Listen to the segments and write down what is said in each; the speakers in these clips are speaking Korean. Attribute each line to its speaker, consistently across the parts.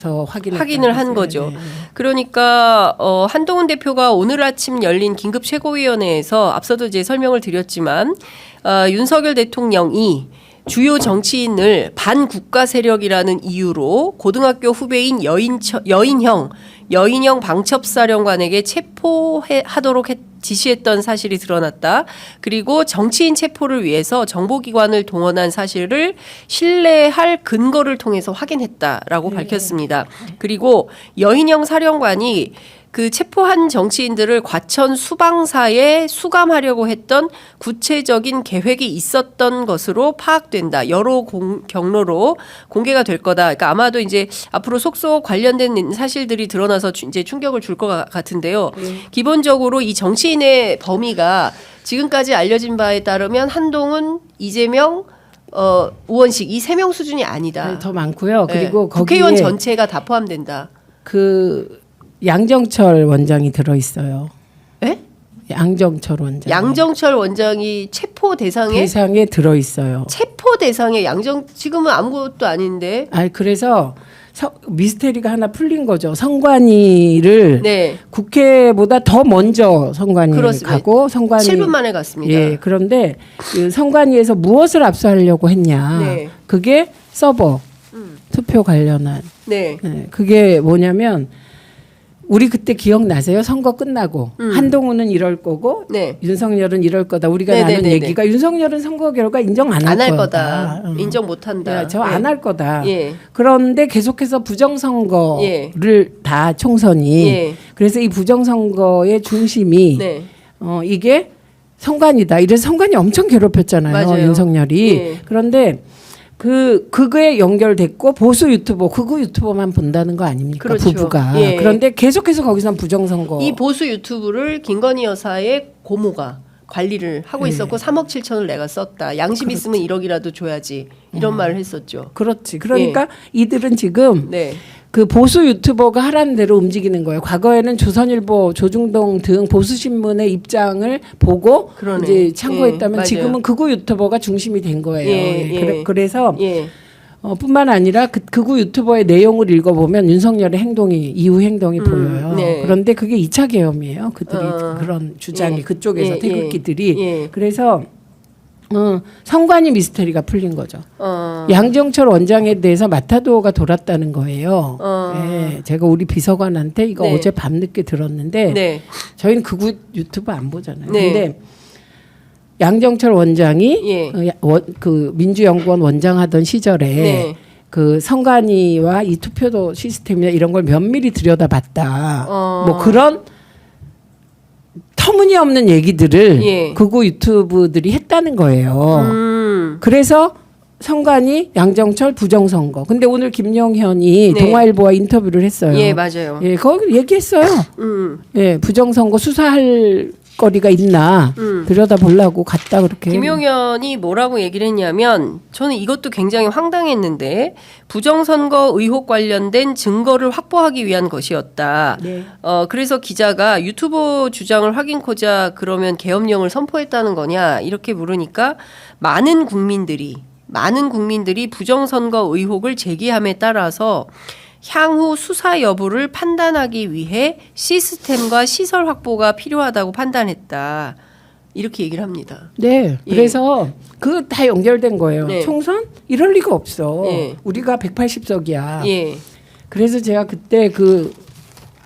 Speaker 1: 확인을 한 거죠. 그러니까 한동훈 대표가 오늘 아침 열린 긴급 최고위원회에서 앞서도 이제 설명을 드렸지만 윤석열 대통령이 주요 정치인을 반국가 세력이라는 이유로 고등학교 후배인 여인형 방첩사령관에게 체포하도록 지시했던 사실이 드러났다. 그리고 정치인 체포를 위해서 정보기관을 동원한 사실을 신뢰할 근거를 통해서 확인했다라고 밝혔습니다. 그리고 여인형 사령관이 그 체포한 정치인들을 과천 수방사에 수감하려고 했던 구체적인 계획이 있었던 것으로 파악된다. 여러 경로로 공개가 될 거다. 그러니까 아마도 이제 앞으로 속속 관련된 사실들이 드러나서 이제 충격을 줄 것 같은데요. 기본적으로 이 정치인의 범위가 지금까지 알려진 바에 따르면 한동훈, 이재명, 우원식 이 3명 수준이 아니다.
Speaker 2: 아니, 더 많고요.
Speaker 1: 네.
Speaker 2: 그리고
Speaker 1: 국회의원
Speaker 2: 거기에
Speaker 1: 전체가 다 포함된다.
Speaker 2: 양정철 원장이 들어 있어요.
Speaker 1: 에?
Speaker 2: 양정철 원장.
Speaker 1: 양정철 원장이 체포
Speaker 2: 대상에 들어 있어요.
Speaker 1: 체포 대상에 지금은 아무것도 아닌데.
Speaker 2: 그래서 미스테리가 하나 풀린 거죠. 선관위를
Speaker 1: 네.
Speaker 2: 국회보다 더 먼저 선관위를
Speaker 1: 그렇습니다.
Speaker 2: 가고 선관위
Speaker 1: 7분 만에 갔습니다.
Speaker 2: 예, 그런데 그 선관위에서 무엇을 압수하려고 했냐?
Speaker 1: 네.
Speaker 2: 그게 서버 투표 관련한.
Speaker 1: 네.
Speaker 2: 네, 그게 뭐냐면 우리 그때 기억나세요? 선거 끝나고 한동훈은 이럴 거고
Speaker 1: 네.
Speaker 2: 윤석열은 이럴 거다. 우리가 나눈
Speaker 1: 네네네네.
Speaker 2: 얘기가 윤석열은 선거 결과 인정 안 할
Speaker 1: 거다. 인정 못 한다.
Speaker 2: 저 안 할 거다.
Speaker 1: 예.
Speaker 2: 그런데 계속해서 부정선거를
Speaker 1: 예.
Speaker 2: 다 총선이
Speaker 1: 예.
Speaker 2: 그래서 이 부정선거의 중심이
Speaker 1: 네.
Speaker 2: 이게 선관위다. 이래서 선관위 엄청 괴롭혔잖아요.
Speaker 1: 맞아요.
Speaker 2: 윤석열이.
Speaker 1: 예.
Speaker 2: 그런데 그거에 연결됐고 보수 유튜버 극우 유튜버만 본다는 거 아닙니까?
Speaker 1: 그렇죠.
Speaker 2: 부부가.
Speaker 1: 예.
Speaker 2: 그런데 계속해서 거기서 부정선거.
Speaker 1: 이 보수 유튜브를 김건희 여사의 고모가 관리를 하고 있었고 3억 7천을 내가 썼다. 양심 있으면 1억이라도 줘야지. 이런 말을 했었죠.
Speaker 2: 그렇지. 그러니까 이들은 지금
Speaker 1: 네.
Speaker 2: 그 보수 유튜버가 하라는 대로 움직이는 거예요. 과거에는 조선일보, 조중동 등 보수 신문의 입장을 보고
Speaker 1: 그러네.
Speaker 2: 이제 참고했다면
Speaker 1: 예,
Speaker 2: 지금은 극우 유튜버가 중심이 된 거예요.
Speaker 1: 예.
Speaker 2: 그래서
Speaker 1: 예.
Speaker 2: 뿐만 아니라 극우 유튜버의 내용을 읽어보면 윤석열의 이후 행동이 보여요.
Speaker 1: 네.
Speaker 2: 그런데 그게 2차 계엄이에요. 그들이 그런 주장이
Speaker 1: 예.
Speaker 2: 그쪽에서
Speaker 1: 예,
Speaker 2: 태극기들이.
Speaker 1: 예.
Speaker 2: 그래서 선관위 미스터리가 풀린 거죠.
Speaker 1: 어.
Speaker 2: 양정철 원장에 대해서 마타도어가 돌았다는 거예요. 네, 제가 우리 비서관한테 이거
Speaker 1: 네.
Speaker 2: 어제 밤늦게 들었는데
Speaker 1: 네.
Speaker 2: 저희는 극우 유튜브 안 보잖아요.
Speaker 1: 네.
Speaker 2: 근데 양정철 원장이
Speaker 1: 예.
Speaker 2: 그 민주연구원 원장 하던 시절에
Speaker 1: 네.
Speaker 2: 그 선관위와 이 투표도 시스템이나 이런 걸 면밀히 들여다봤다. 뭐 그런 터무니없는 얘기들을
Speaker 1: 예.
Speaker 2: 극우 유튜브들이 했다는 거예요. 그래서 선관위 양정철 부정선거. 근데 오늘 김영현이
Speaker 1: 네.
Speaker 2: 동아일보와 인터뷰를 했어요.
Speaker 1: 예, 맞아요.
Speaker 2: 예, 거기 얘기했어요. 예, 부정선거 수사할 거리가 있나 들여다보려고 갔다 그렇게.
Speaker 1: 김용현이 뭐라고 얘기를 했냐면 저는 이것도 굉장히 황당했는데 부정선거 의혹 관련된 증거를 확보하기 위한 것이었다.
Speaker 2: 네.
Speaker 1: 그래서 기자가 유튜브 주장을 확인코자 그러면 계엄령을 선포했다는 거냐 이렇게 물으니까 많은 국민들이 부정선거 의혹을 제기함에 따라서 향후 수사 여부를 판단하기 위해 시스템과 시설 확보가 필요하다고 판단했다. 이렇게 얘기를 합니다.
Speaker 2: 네.
Speaker 1: 예.
Speaker 2: 그래서 그 다 연결된 거예요.
Speaker 1: 네.
Speaker 2: 총선 이럴 리가 없어.
Speaker 1: 예.
Speaker 2: 우리가 180석이야.
Speaker 1: 예.
Speaker 2: 그래서 제가 그때 그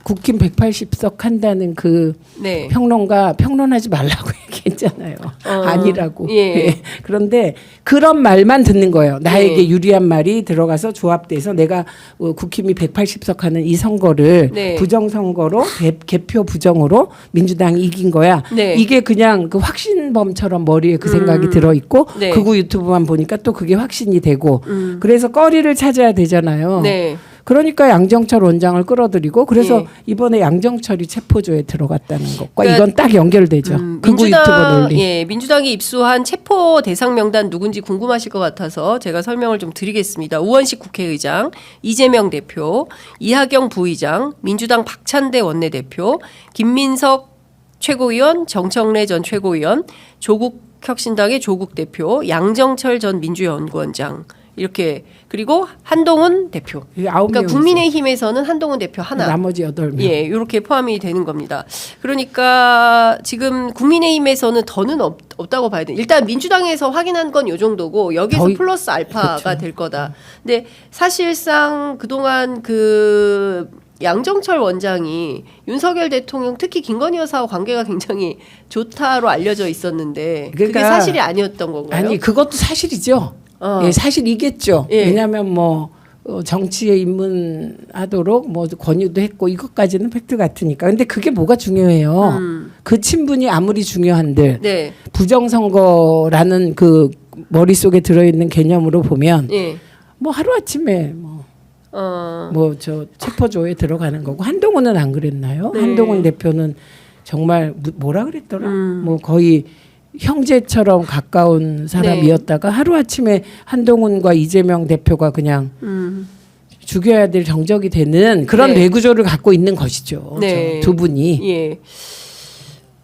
Speaker 2: 국힘 180석 한다는 그
Speaker 1: 네.
Speaker 2: 평론하지 말라고 얘기했잖아요. 아니라고.
Speaker 1: 예.
Speaker 2: 예. 그런데 그런 말만 듣는 거예요. 나에게 유리한 말이 들어가서 조합돼서 내가 국힘이 180석 하는 이 선거를
Speaker 1: 네.
Speaker 2: 부정선거로 개표 부정으로 민주당이 이긴 거야.
Speaker 1: 네.
Speaker 2: 이게 그냥 그 확신범처럼 머리에 그 생각이 들어있고
Speaker 1: 네.
Speaker 2: 극우 유튜브만 보니까 또 그게 확신이 되고 그래서 거리를 찾아야 되잖아요.
Speaker 1: 네.
Speaker 2: 그러니까 양정철 원장을 끌어들이고 그래서
Speaker 1: 예.
Speaker 2: 이번에 양정철이 체포조에 들어갔다는 것과
Speaker 1: 그러니까
Speaker 2: 이건 딱 연결되죠. 극우 유튜버 논리.
Speaker 1: 민주당이 입수한 체포 대상 명단 누군지 궁금하실 것 같아서 제가 설명을 좀 드리겠습니다. 우원식 국회의장, 이재명 대표, 이하경 부의장, 민주당 박찬대 원내대표, 김민석 최고위원, 정청래 전 최고위원, 조국 혁신당의 조국 대표, 양정철 전 민주연구원장 이렇게 그리고 한동훈 대표.
Speaker 2: 이게 9명.
Speaker 1: 그러니까 국민의힘에서는 한동훈 대표 하나.
Speaker 2: 나머지 8명.
Speaker 1: 예, 이렇게 포함이 되는 겁니다. 그러니까 지금 국민의힘에서는 더는 없다고 봐야 돼. 일단 민주당에서 확인한 건 요 정도고 여기서 플러스 알파가
Speaker 2: 그렇죠.
Speaker 1: 될 거다. 근데 사실상 그동안 그 양정철 원장이 윤석열 대통령 특히 김건희 여사와 관계가 굉장히 좋다로 알려져 있었는데 그게
Speaker 2: 그러니까
Speaker 1: 사실이 아니었던 건가요?
Speaker 2: 아니 그것도 사실이죠. 예, 사실이겠죠.
Speaker 1: 예.
Speaker 2: 왜냐하면 뭐 정치에 입문하도록 뭐 권유도 했고 이것까지는 팩트 같으니까. 근데 그게 뭐가 중요해요. 그 친분이 아무리 중요한들
Speaker 1: 네.
Speaker 2: 부정선거라는 그 머릿속에 들어있는 개념으로 보면
Speaker 1: 예.
Speaker 2: 뭐 하루아침에 뭐 저 체포조에 들어가는 거고 한동훈은 안 그랬나요?
Speaker 1: 네.
Speaker 2: 한동훈 대표는 정말 뭐라 그랬더라? 뭐 거의 형제처럼 가까운 사람이었다가 하루아침에 한동훈과 이재명 대표가 그냥 죽여야 될 정적이 되는 그런
Speaker 1: 네.
Speaker 2: 뇌구조를 갖고 있는 것이죠.
Speaker 1: 네.
Speaker 2: 두 분이.
Speaker 1: 예.